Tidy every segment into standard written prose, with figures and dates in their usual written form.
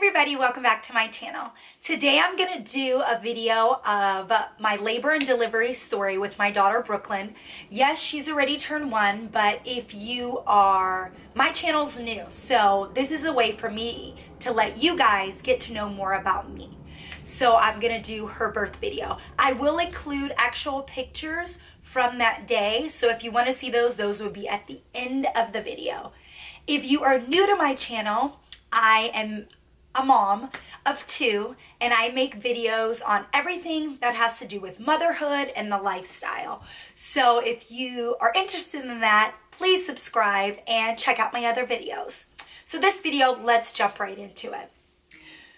everybody, welcome back to my channel. Today I'm going to do a video of my labor and delivery story with my daughter Brooklyn. Yes, she's already turned 1, but if you are, my channel's new, so this is a way for me to let you guys get to know more about me. So I'm going to do her birth video. I will include actual pictures from that day, so if you want to see those would be at the end of the video. If you are new to my channel, I am a mom of 2 and I make videos on everything that has to do with motherhood and the lifestyle. So if you are interested in that, please subscribe and check out my other videos. So this video, let's jump right into it.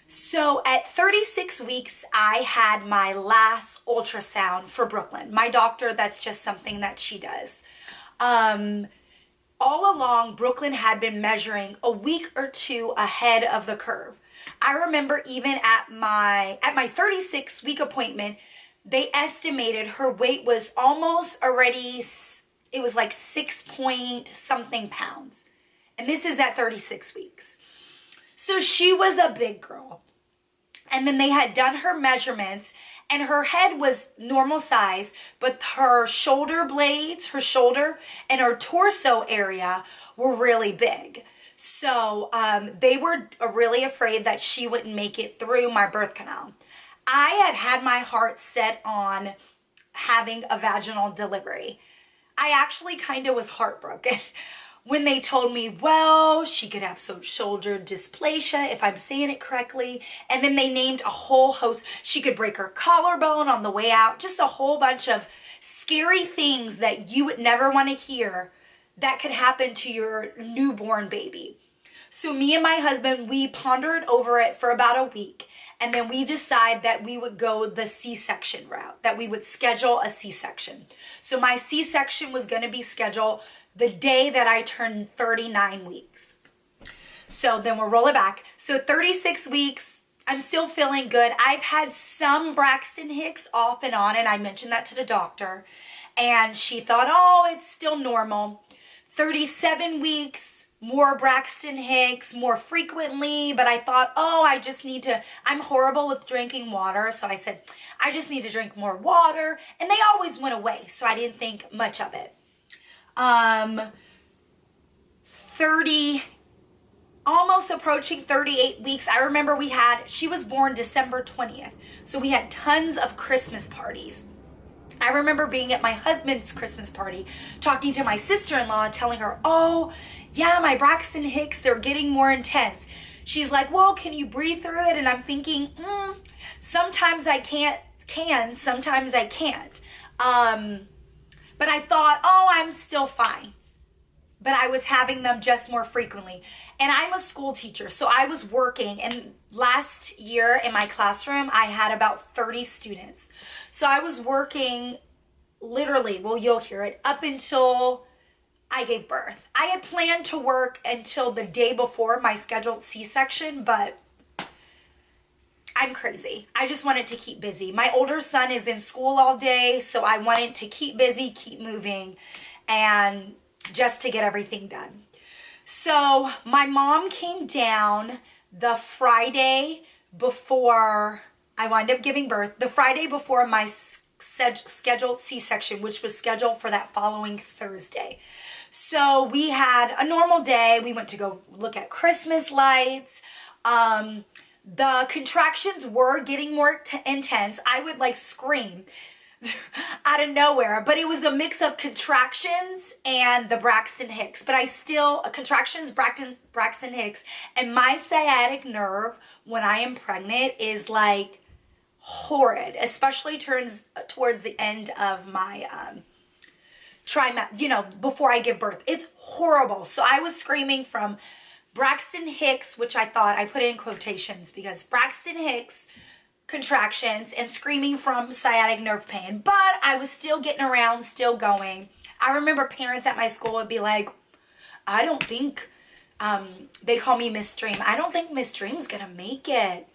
So at 36 weeks, I had my last ultrasound for Brooklyn. My doctor, that's just something that she does. All along, Brooklyn had been measuring a week or 2 ahead of the curve. I remember even at my 36-week appointment, they estimated her weight was almost already, it was like 6 point something pounds. And this is at 36 weeks. So she was a big girl. And then they had done her measurements and her head was normal size, but her shoulder blades, her shoulder and her torso area were really big. So they were really afraid that she wouldn't make it through my birth canal. I had my heart set on having a vaginal delivery. I actually kind of was heartbroken when they told me, well, she could have some shoulder dysplasia, if I'm saying it correctly. And then they named a whole host. She could break her collarbone on the way out. Just a whole bunch of scary things that you would never want to hear that could happen to your newborn baby. So me and my husband, we pondered over it for about a week. And then we decided that we would go the C-section route, that we would schedule a C-section. So my C-section was going to be scheduled the day that I turned 39 weeks. So then we'll roll it back. So 36 weeks, I'm still feeling good. I've had some Braxton Hicks off and on, and I mentioned that to the doctor. And she thought, oh, it's still normal. 37 weeks, more Braxton Hicks, more frequently. But I thought, oh, I just need to, I'm horrible with drinking water. So I said, I just need to drink more water. And they always went away, so I didn't think much of it. 30, almost approaching 38 weeks. I remember she was born December 20th. So we had tons of Christmas parties. I remember being at my husband's Christmas party, talking to my sister-in-law and telling her, oh, yeah, my Braxton Hicks, they're getting more intense. She's like, well, can you breathe through it? And I'm thinking, sometimes I can, sometimes I can't. But I thought, oh, I'm still fine. But I was having them just more frequently. And I'm a school teacher, so I was working. And last year in my classroom, I had about 30 students. So I was working literally, well, you'll hear it, up until I gave birth. I had planned to work until the day before my scheduled C-section, but I'm crazy. I just wanted to keep busy. My older son is in school all day, so I wanted to keep busy, keep moving, and just to get everything done. So my mom came down the Friday before I wound up giving birth, the Friday before my scheduled C-section, which was scheduled for that following Thursday. So we had a normal day. We went to go look at Christmas lights. The contractions were getting more intense. I would like scream out of nowhere, but it was a mix of contractions and the Braxton Hicks. But I still, contractions, Braxton Hicks, and my sciatic nerve when I am pregnant is like horrid, especially towards the end of my trimester, before I give birth. It's horrible. So I was screaming from Braxton Hicks, which I thought, I put it in quotations because Braxton Hicks contractions and screaming from sciatic nerve pain. But I was still getting around, still going. I remember parents at my school would be like, I don't think, they call me Miss Dream. I don't think Miss Dream's going to make it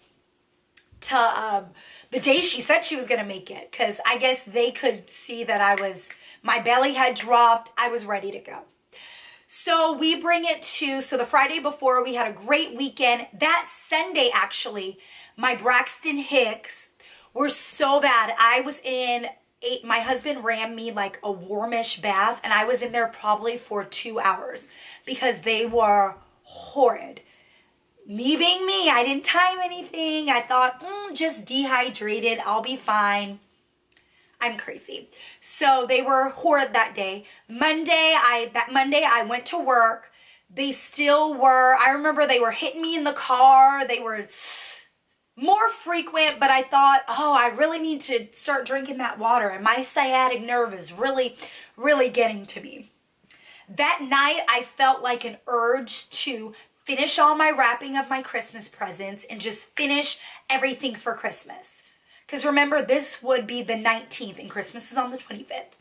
to the day she said she was going to make it. Because I guess they could see that my belly had dropped. I was ready to go. So we bring it to, so the Friday before, we had a great weekend. That Sunday, actually, my Braxton Hicks were so bad. I was in, my husband ran me like a warmish bath, and I was in there probably for 2 hours because they were horrid. Me being me, I didn't time anything. I thought, just dehydrated, I'll be fine. I'm crazy. So they were horrid that day. That Monday I went to work. They still were, I remember they were hitting me in the car. They were more frequent, but I thought, oh, I really need to start drinking that water. And my sciatic nerve is really, really getting to me. That night I felt like an urge to finish all my wrapping of my Christmas presents and just finish everything for Christmas. Because remember, this would be the 19th and Christmas is on the 25th.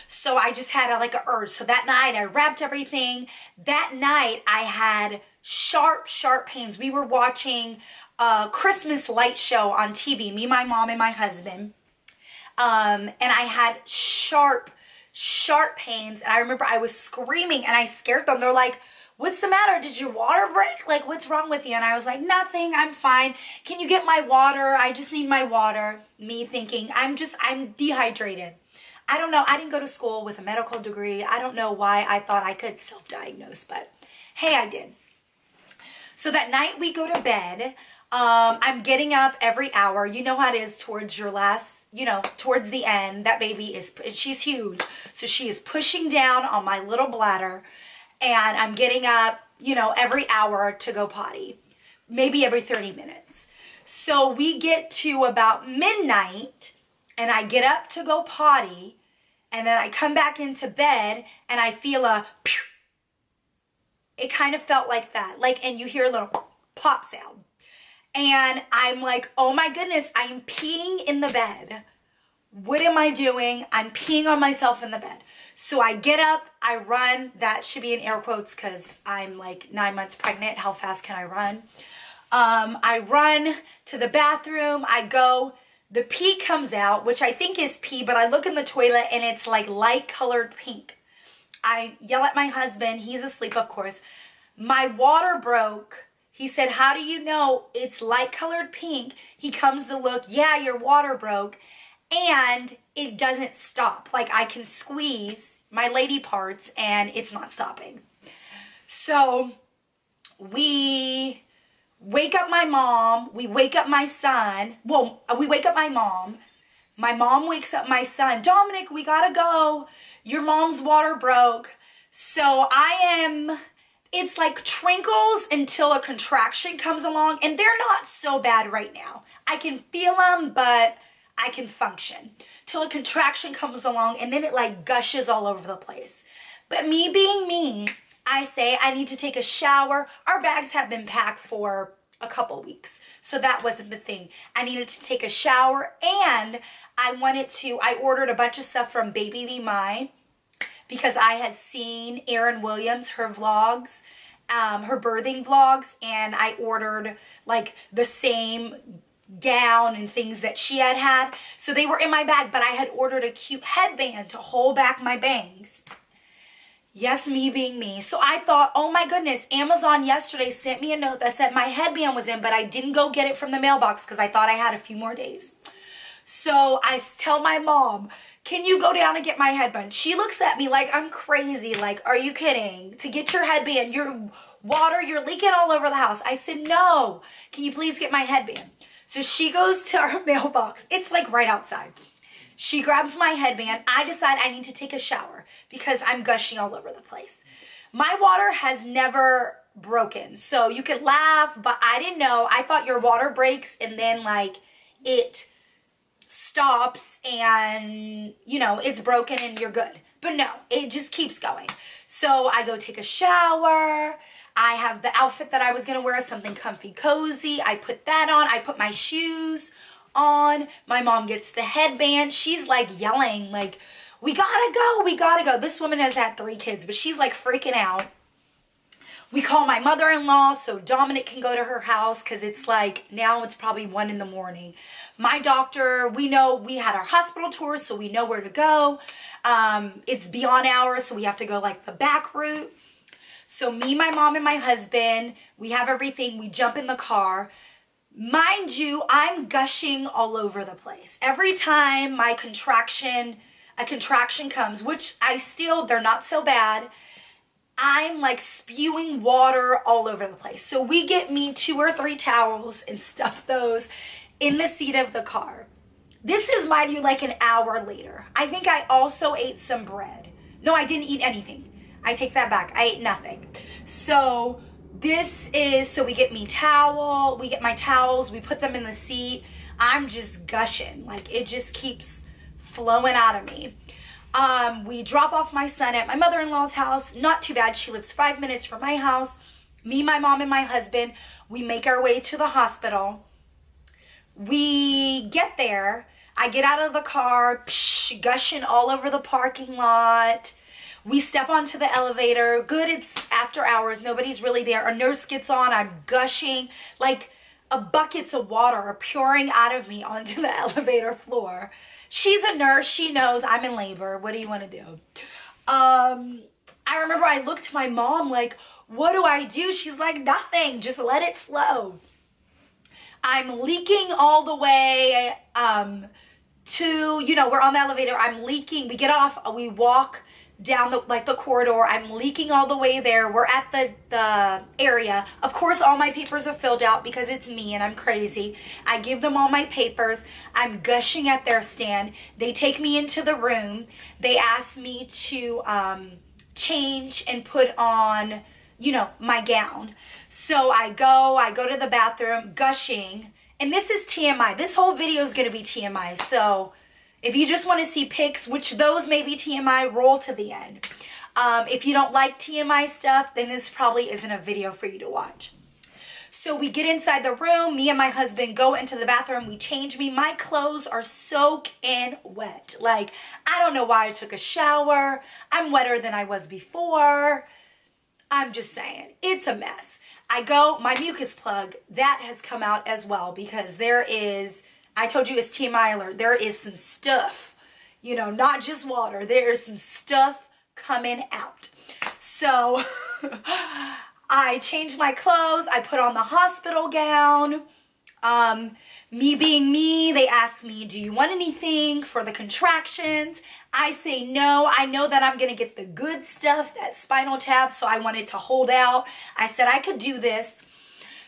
So I just had like an urge. So that night I wrapped everything. That night I had sharp, sharp pains. We were watching a Christmas light show on TV, me, my mom, and my husband. And I had sharp, sharp pains. And I remember I was screaming and I scared them. They're like, what's the matter? Did your water break? Like, what's wrong with you? And I was like, nothing, I'm fine. Can you get my water? I just need my water. Me thinking, I'm dehydrated. I don't know. I didn't go to school with a medical degree. I don't know why I thought I could self-diagnose, but hey, I did. So that night we go to bed. I'm getting up every hour. You know how it is towards your last, towards the end. That baby she's huge. So she is pushing down on my little bladder. And I'm getting up, every hour to go potty, maybe every 30 minutes. So we get to about midnight and I get up to go potty and then I come back into bed and I feel a pew. It kind of felt like that, and you hear a little pop sound. And I'm like, oh my goodness, I'm peeing in the bed. What am I doing? I'm peeing on myself in the bed. So I get up, I run. That should be in air quotes because I'm like 9 months pregnant. How fast can I run? I run to the bathroom. I go. The pee comes out, which I think is pee, but I look in the toilet and it's like light colored pink. I yell at my husband. He's asleep, of course. My water broke. He said, how do you know it's light colored pink? He comes to look. Yeah, your water broke. And it doesn't stop. Like, I can squeeze my lady parts and it's not stopping. So we wake up my mom. We wake up my son. Well, we wake up my mom. My mom wakes up my son. Dominic, we gotta go. Your mom's water broke. So it's like trinkles until a contraction comes along. And they're not so bad right now. I can feel them, but I can function till a contraction comes along and then it like gushes all over the place. But me being me, I say I need to take a shower. Our bags have been packed for a couple weeks, so that wasn't the thing. I needed to take a shower and I ordered a bunch of stuff from Baby Be Mine because I had seen Erin Williams, her vlogs, her birthing vlogs, and I ordered like the same gown and things that she had. So they were in my bag, but I had ordered a cute headband to hold back my bangs. Yes, me being me. So I thought, oh my goodness, Amazon yesterday sent me a note that said my headband was in, but I didn't go get it from the mailbox because I thought I had a few more days. So I tell my mom, can you go down and get my headband? She looks at me like I'm crazy. Like, are you kidding? To get your headband, your water, you're leaking all over the house. I said, no. Can you please get my headband? So she goes to our mailbox. It's like right outside. She grabs my headband. I decide I need to take a shower because I'm gushing all over the place. My water has never broken. So you could laugh, but I didn't know. I thought your water breaks and then like it stops and, it's broken and you're good. But no, it just keeps going. So I go take a shower. I have the outfit that I was going to wear, something comfy, cozy. I put that on. I put my shoes on. My mom gets the headband. She's like yelling, like, we gotta go, we gotta go. This woman has had 3 kids, but she's like freaking out. We call my mother-in-law so Dominic can go to her house because it's like, now it's probably 1 in the morning. My doctor, we know we had our hospital tour, so we know where to go. It's beyond hours, so we have to go like the back route. So me, my mom, and my husband, we have everything. We jump in the car. Mind you, I'm gushing all over the place. Every time a contraction comes, which they're not so bad, I'm like spewing water all over the place. So we get me 2 or 3 towels and stuff those in the seat of the car. This is, mind you, like an hour later. I think I also ate some bread. No, I didn't eat anything. I take that back. I ate nothing. So we get my towels, we put them in the seat. I'm just gushing. Like, it just keeps flowing out of me. We drop off my son at my mother-in-law's house. Not too bad. She lives 5 minutes from my house. Me, my mom, and my husband, we make our way to the hospital. We get there. I get out of the car, gushing all over the parking lot. We step onto the elevator. Good, it's after hours. Nobody's really there. A nurse gets on. I'm gushing. Like, buckets of water are pouring out of me onto the elevator floor. She's a nurse. She knows I'm in labor. What do you want to do? I remember I looked to my mom like, what do I do? She's like, nothing. Just let it flow. I'm leaking all the way we're on the elevator. I'm leaking. We get off. We walk down the corridor. I'm leaking all the way there. We're at the area. Of course, all my papers are filled out because it's me and I'm crazy. I give them all my papers. I'm gushing at their stand. They take me into the room. They ask me to change and put on, my gown. So I go to the bathroom gushing. And this is TMI. This whole video is going to be TMI. So if you just want to see pics, which those may be TMI, roll to the end. If you don't like TMI stuff, then this probably isn't a video for you to watch. So we get inside the room. Me and my husband go into the bathroom. We change me. My clothes are soaking wet. Like, I don't know why I took a shower. I'm wetter than I was before. I'm just saying, it's a mess. My mucus plug, that has come out as well because I told you it's TMI alert. There is some stuff, not just water. There is some stuff coming out. So I changed my clothes. I put on the hospital gown. Me being me, they asked me, do you want anything for the contractions? I say no. I know that I'm going to get the good stuff, that spinal tap, so I wanted to hold out. I said I could do this.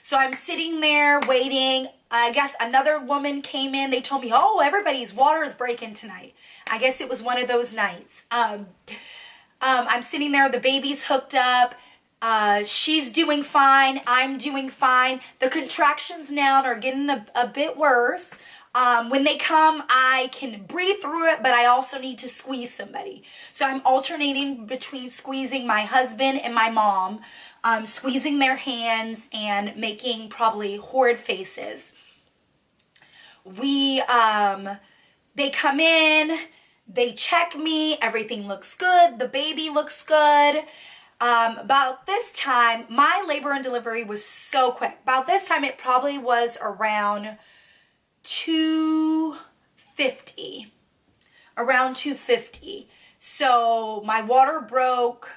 So I'm sitting there waiting. I guess another woman came in. They told me, oh, everybody's water is breaking tonight. I guess it was one of those nights. I'm sitting there. The baby's hooked up. She's doing fine. I'm doing fine. The contractions now are getting a bit worse. When they come, I can breathe through it, but I also need to squeeze somebody. So I'm alternating between squeezing my husband and my mom, squeezing their hands and making probably horrid faces. They come in, they check me, everything looks good, the baby looks good. About this time, my labor and delivery was so quick. About this time, it probably was around 2:50. Around 2:50. So my water broke,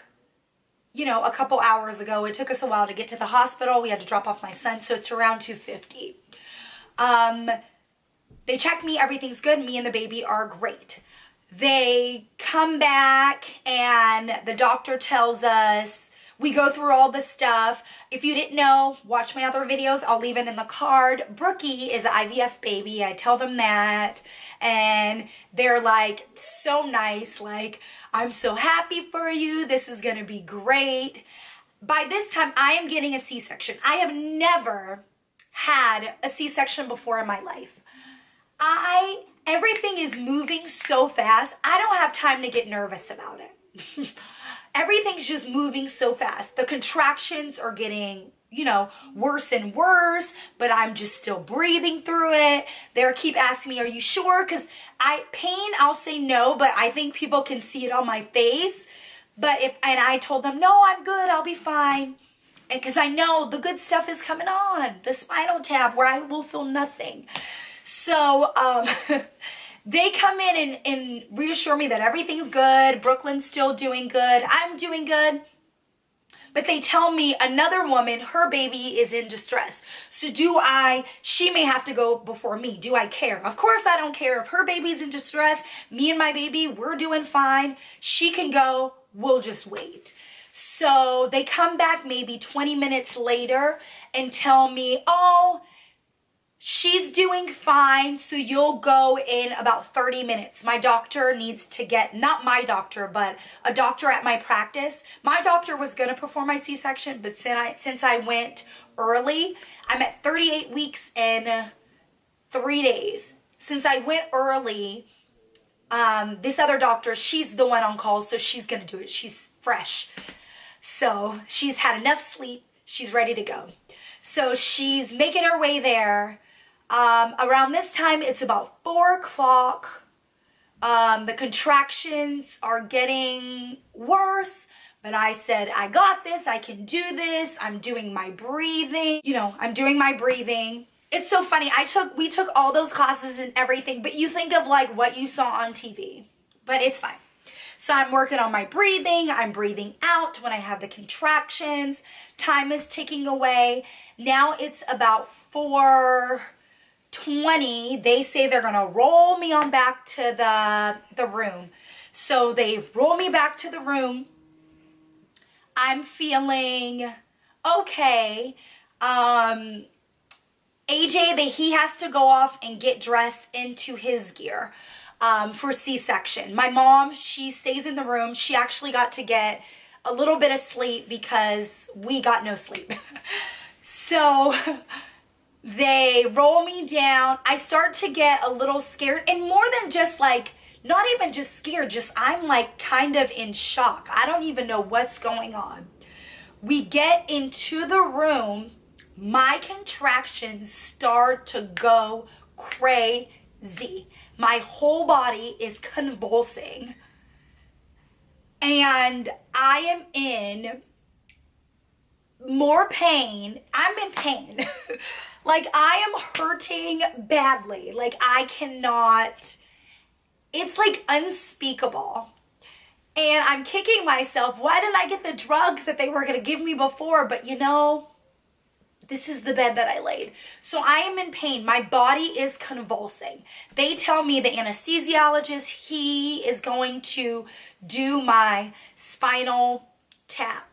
a couple hours ago. It took us a while to get to the hospital. We had to drop off my son, so it's around 2:50. They check me, everything's good. Me and the baby are great. They come back and the doctor tells us, we go through all the stuff. If you didn't know, watch my other videos. I'll leave it in the card. Brookie is an IVF baby. I tell them that. And they're like so nice. Like, I'm so happy for you. This is going to be great. By this time, I am getting a C-section. I have never had a C-section before in my life. Everything is moving so fast. I don't have time to get nervous about it. Everything's just moving so fast. The contractions are getting, worse and worse, but I'm just still breathing through it. They keep asking me, are you sure? Because I'll say no, but I think people can see it on my face. And I told them, no, I'm good. I'll be fine. And because I know the good stuff is coming on, the spinal tap where I will feel nothing. So they come in and reassure me that everything's good. Brooklyn's still doing good. I'm doing good. But they tell me another woman, her baby is in distress. So she may have to go before me. Do I care? Of course I don't care. If her baby's in distress, me and my baby, we're doing fine. She can go, we'll just wait. So they come back maybe 20 minutes later and tell me, oh, she's doing fine, so you'll go in about 30 minutes. My doctor needs to get, not my doctor, but a doctor at my practice. My doctor was going to perform my C-section, but since I went early, I'm at 38 weeks and 3 days. Since I went early, this other doctor, she's the one on call, so she's going to do it. She's fresh. So she's had enough sleep. She's ready to go. So she's making her way there. Around this time, it's about 4 o'clock. The contractions are getting worse, but I said, I got this. I can do this. I'm doing my breathing. I'm doing my breathing. It's so funny. We took all those classes and everything, but you think of like what you saw on TV, but it's fine. So I'm working on my breathing. I'm breathing out when I have the contractions. Time is ticking away. Now it's about 4:20. They say they're going to roll me on back to the room. So they roll me back to the room. I'm feeling okay. AJ, he has to go off and get dressed into his gear for C-section. My mom, she stays in the room. She actually got to get a little bit of sleep because we got no sleep. So they roll me down. I start to get a little scared, and more than just like, not even just scared, just I'm like kind of in shock. I don't even know what's going on. We get into the room. My contractions start to go crazy. My whole body is convulsing. And I am in more pain. I'm in pain. Like I am hurting badly. Like I cannot, it's like unspeakable. And I'm kicking myself. Why didn't I get the drugs that they were going to give me before? But this is the bed that I laid. So I am in pain. My body is convulsing. They tell me, the anesthesiologist, he is going to do my spinal tap.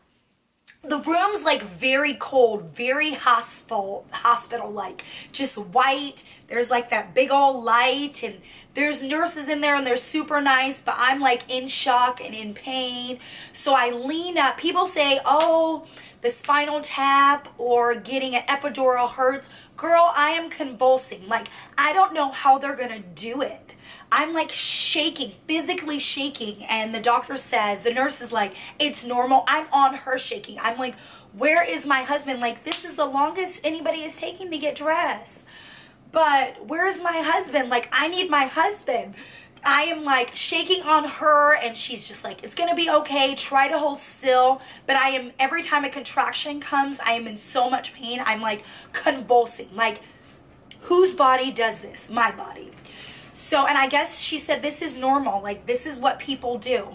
The room's like very cold, very hospital-like, just white. There's like that big old light, and there's nurses in there and they're super nice, but I'm like in shock and in pain. So I lean up. People say, oh, the spinal tap or getting an epidural hurts. Girl, I am convulsing. Like, I don't know how they're going to do it. I'm like shaking, physically shaking. And the doctor says, the nurse is like, it's normal. I'm on her shaking. I'm like, where is my husband? Like, this is the longest anybody is taking to get dressed. But where is my husband? Like, I need my husband. I am like shaking on her, and she's just like, it's going to be okay. Try to hold still. But every time a contraction comes, I am in so much pain. I'm like convulsing. Like, whose body does this? My body. So, and I guess she said, this is normal. Like, this is what people do.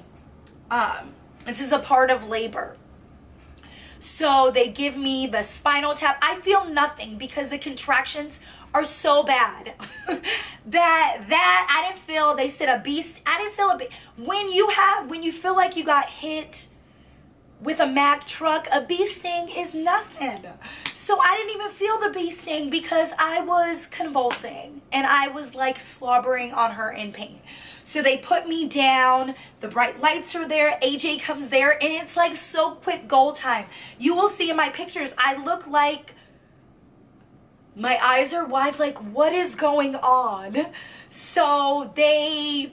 This is a part of labor. So they give me the spinal tap. I feel nothing because the contractions are so bad that I didn't feel, they said a beast. I didn't feel a beast. When you feel like you got hit with a Mack truck, a bee sting is nothing. So I didn't even feel the bee sting because I was convulsing and I was like slobbering on her in pain. So they put me down, the bright lights are there, AJ comes there, and it's like so quick goal time. You will see in my pictures, I look like my eyes are wide, like what is going on? So the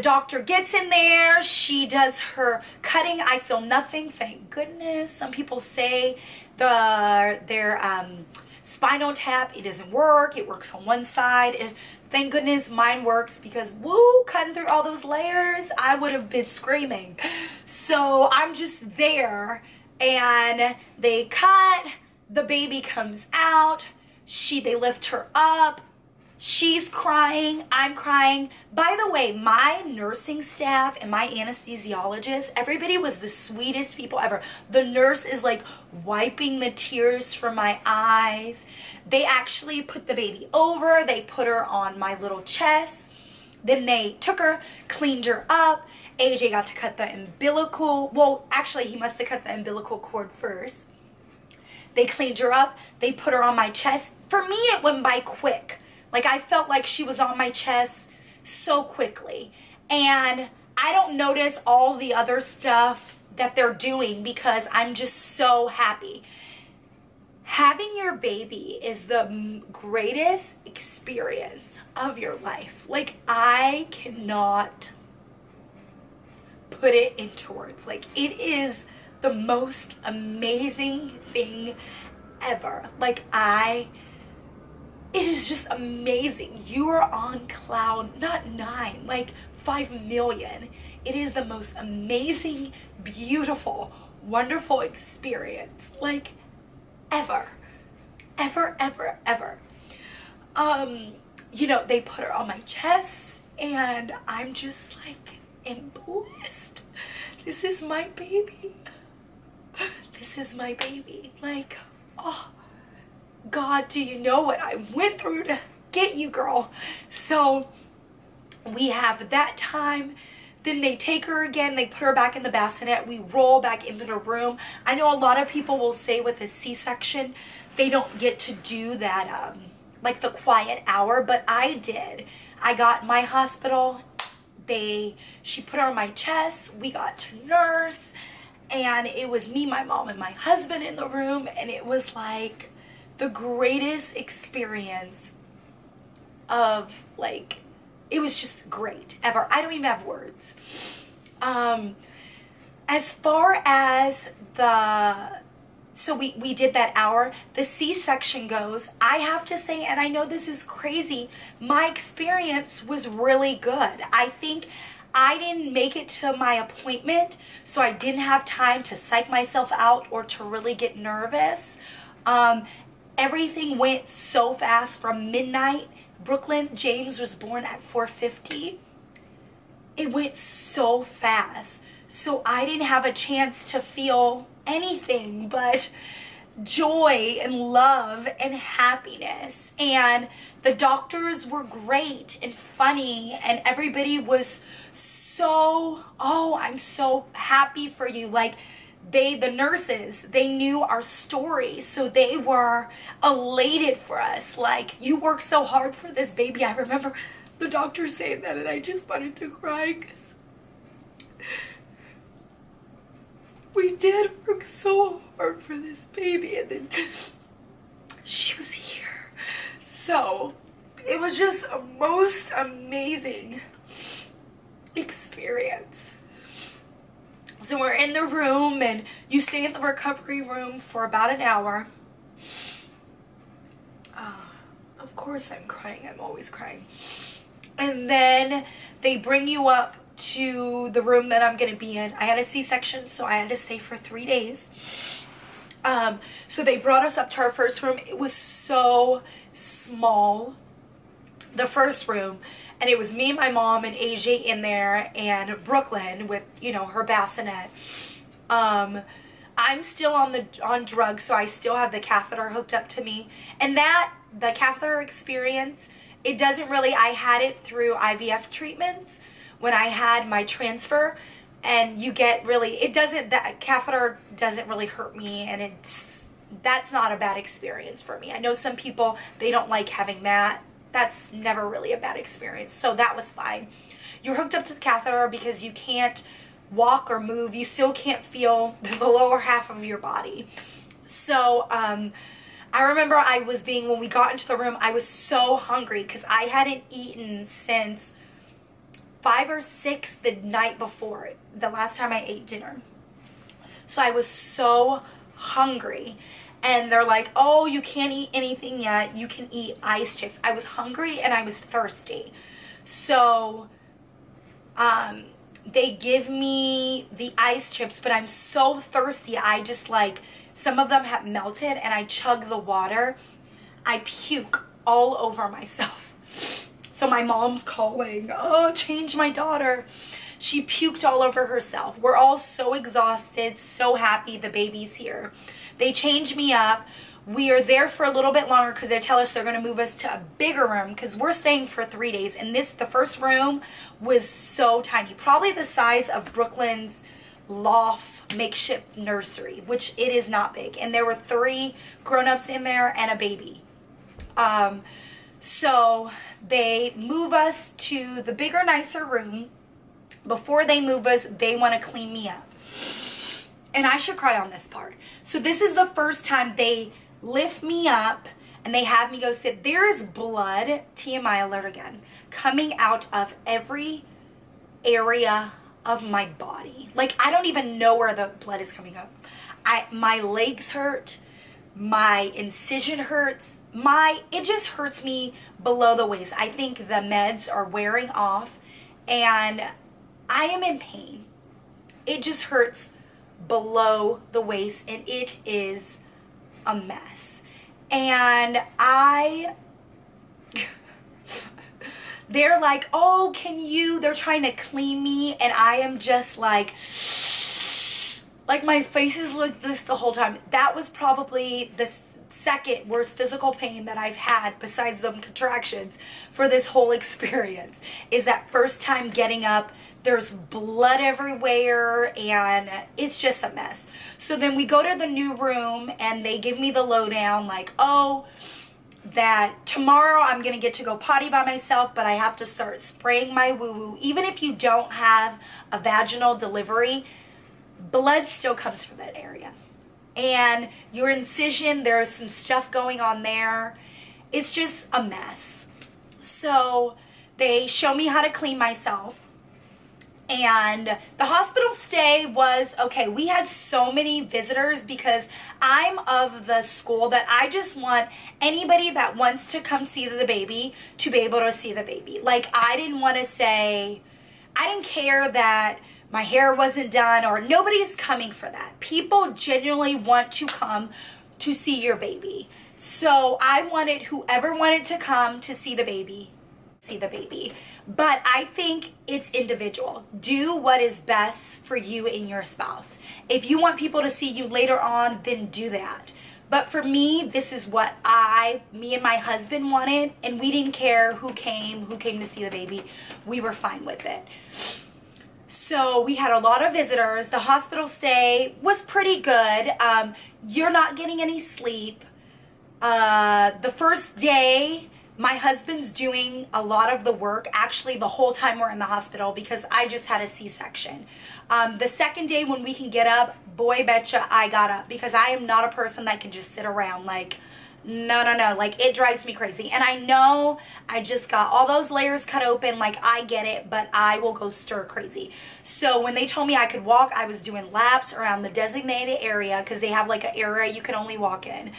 doctor gets in there, she does her cutting. I feel nothing, thank goodness. Some people say their spinal tap, it doesn't work. It works on one side. And thank goodness mine works because, woo, cutting through all those layers, I would have been screaming. So I'm just there, and they cut. The baby comes out. They lift her up. She's crying, I'm crying. By the way, my nursing staff and my anesthesiologist, everybody was the sweetest people ever. The nurse is like wiping the tears from my eyes. They actually put the baby over, they put her on my little chest. Then they took her, cleaned her up. AJ got to cut the umbilical, well, actually he must have cut the umbilical cord first. They cleaned her up, they put her on my chest. For me, it went by quick. Like, I felt like she was on my chest so quickly. And I don't notice all the other stuff that they're doing because I'm just so happy. Having your baby is the greatest experience of your life. Like, I cannot put it into words. Like, it is the most amazing thing ever. Like, it is just amazing. You are on cloud, not 9, like 5 million. It is the most amazing, beautiful, wonderful experience, like ever. You know, they put her on my chest and I'm just like, am blessed. This is my baby. This is my baby. Like, oh, God, do you know what I went through to get you, girl? So we have that time. Then they take her again, they put her back in the bassinet, we roll back into the room. I know a lot of people will say with a C-section, they don't get to do that, like the quiet hour, but I did. I got my hospital, she put her on my chest, we got to nurse, and it was me, my mom, and my husband in the room, and it was like the greatest experience of, like, it was just great ever. I don't even have words. As far as so we did that hour, the C-section goes, I have to say, and I know this is crazy, my experience was really good. I think I didn't make it to my appointment, so I didn't have time to psych myself out or to really get nervous. Everything went so fast from midnight. Brooklyn, James was born at 4:50. It went so fast. So I didn't have a chance to feel anything but joy and love and happiness. And the doctors were great and funny and everybody was so, oh, I'm so happy for you. Like, the nurses, they knew our story, so they were elated for us. Like, you worked so hard for this baby. I remember the doctor saying that and I just wanted to cry because we did work so hard for this baby and then she was here. So it was just a most amazing experience. So we're in the room and you stay in the recovery room for about an hour. Of course I'm crying. I'm always crying. And then they bring you up to the room that I'm going to be in. I had a C-section, so I had to stay for 3 days. So they brought us up to our first room. It was so small, the first room. And it was me, my mom, and AJ in there, and Brooklyn with, you know, her bassinet. I'm still on drugs, so I still have the catheter hooked up to me. And the catheter experience, it doesn't really, I had it through IVF treatments when I had my transfer. And you get really, that catheter doesn't really hurt me, and that's not a bad experience for me. I know some people, they don't like having that. That's never really a bad experience. So that was fine. You're hooked up to the catheter because you can't walk or move. You still can't feel the lower half of your body. So I remember when we got into the room, I was so hungry because I hadn't eaten since 5 or 6 the night before, the last time I ate dinner. So I was so hungry. And they're like, oh, you can't eat anything yet. You can eat ice chips. I was hungry and I was thirsty. So they give me the ice chips, but I'm so thirsty. I just some of them have melted and I chug the water. I puke all over myself. So my mom's calling, oh, change my daughter. She puked all over herself. We're all so exhausted, so happy the baby's here. They change me up. We are there for a little bit longer because they tell us they're going to move us to a bigger room because we're staying for 3 days. And the first room was so tiny, probably the size of Brooklyn's loft makeshift nursery, which it is not big. And there were 3 grown-ups in there and a baby. So they move us to the bigger, nicer room. Before they move us, they want to clean me up. And I should cry on this part. So this is the first time they lift me up and they have me go sit. There is blood, TMI alert again, coming out of every area of my body. Like, I don't even know where the blood is coming up. My legs hurt. My incision hurts. It just hurts me below the waist. I think the meds are wearing off and I am in pain. It just hurts below the waist and it is a mess. And they're like, oh, they're trying to clean me, and I am just like my face is like this the whole time. That was probably the second worst physical pain that I've had besides the contractions for this whole experience, is that first time getting up. There's blood everywhere and it's just a mess. So then we go to the new room and they give me the lowdown, like, oh, that tomorrow I'm going to get to go potty by myself, but I have to start spraying my woo-woo. Even if you don't have a vaginal delivery, blood still comes from that area. And your incision, there's some stuff going on there. It's just a mess. So they show me how to clean myself. And the hospital stay was okay. We had so many visitors because I'm of the school that I just want anybody that wants to come see the baby to be able to see the baby. Like, I didn't care that my hair wasn't done, or nobody's coming for that. People genuinely want to come to see your baby. So I wanted whoever wanted to come to see the baby. But I think it's individual. Do what is best for you and your spouse. If you want people to see you later on, then do that. But for me, this is what me and my husband wanted, and we didn't care who came to see the baby. We were fine with it. So we had a lot of visitors. The hospital stay was pretty good. You're not getting any sleep. The first day, my husband's doing a lot of the work, actually the whole time we're in the hospital, because I just had a C-section. The second day when we can get up, boy betcha I got up, because I am not a person that can just sit around. Like, no. Like, it drives me crazy. And I know I just got all those layers cut open. Like, I get it, but I will go stir crazy. So when they told me I could walk, I was doing laps around the designated area, because they have like an area you can only walk in.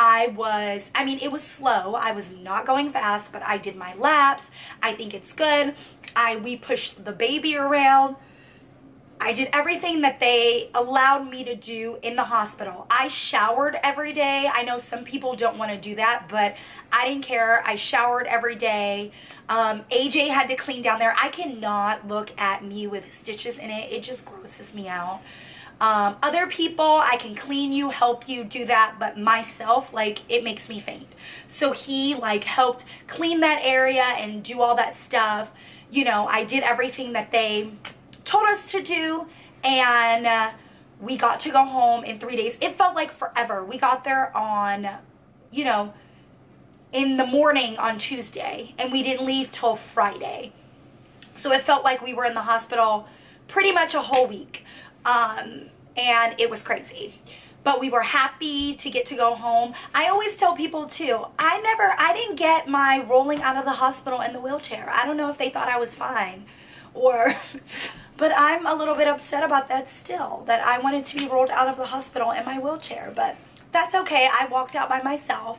It was slow. I was not going fast, but I did my laps. I think it's good. We pushed the baby around. I did everything that they allowed me to do in the hospital. I showered every day. I know some people don't want to do that, but I didn't care. I showered every day. AJ had to clean down there. I cannot look at me with stitches in it. It just grosses me out. Other people, I can clean you, help you do that, but myself, like, it makes me faint. So he, like, helped clean that area and do all that stuff. You know, I did everything that they told us to do, and we got to go home in 3 days. It felt like forever. We got there on, in the morning on Tuesday, and we didn't leave till Friday. So it felt like we were in the hospital pretty much a whole week. And it was crazy, but we were happy to get to go home. I always tell people too, I didn't get my rolling out of the hospital in the wheelchair. I don't know if they thought I was fine but I'm a little bit upset about that still, that I wanted to be rolled out of the hospital in my wheelchair, but that's okay. I walked out by myself.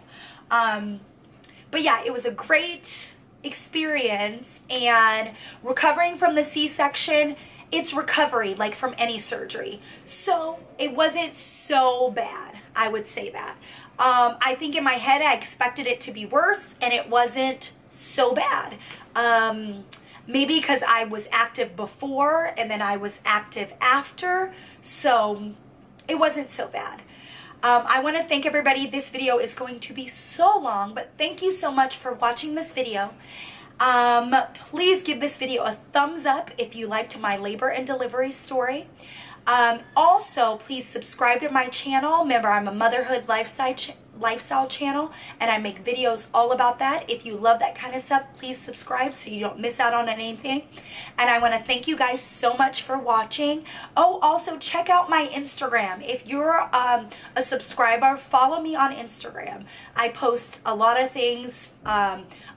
But yeah, it was a great experience, and recovering from the C-section, it's recovery, like from any surgery. So it wasn't so bad, I would say that. I think in my head I expected it to be worse, and it wasn't so bad. Maybe because I was active before and then I was active after, so it wasn't so bad. I want to thank everybody. This video is going to be so long, but thank you so much for watching this video. Please give this video a thumbs up if you liked my labor and delivery story. Also, please subscribe to my channel. Remember, I'm a motherhood lifestyle channel, and I make videos all about that. If you love that kind of stuff, please subscribe so you don't miss out on anything. And I want to thank you guys so much for watching. Oh, also check out my Instagram. If you're a subscriber, follow me on Instagram. I post a lot of things,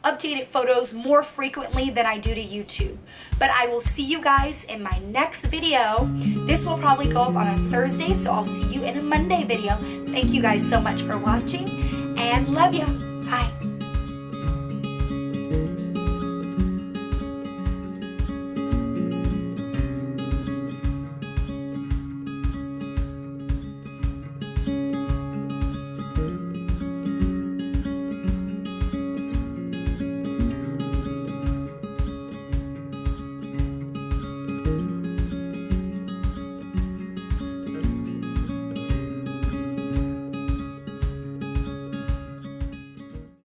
updated photos more frequently than I do to YouTube. But I will see you guys in my next video. This will probably go up on a Thursday, so I'll see you in a Monday video. Thank you guys so much for watching, and love you. Bye.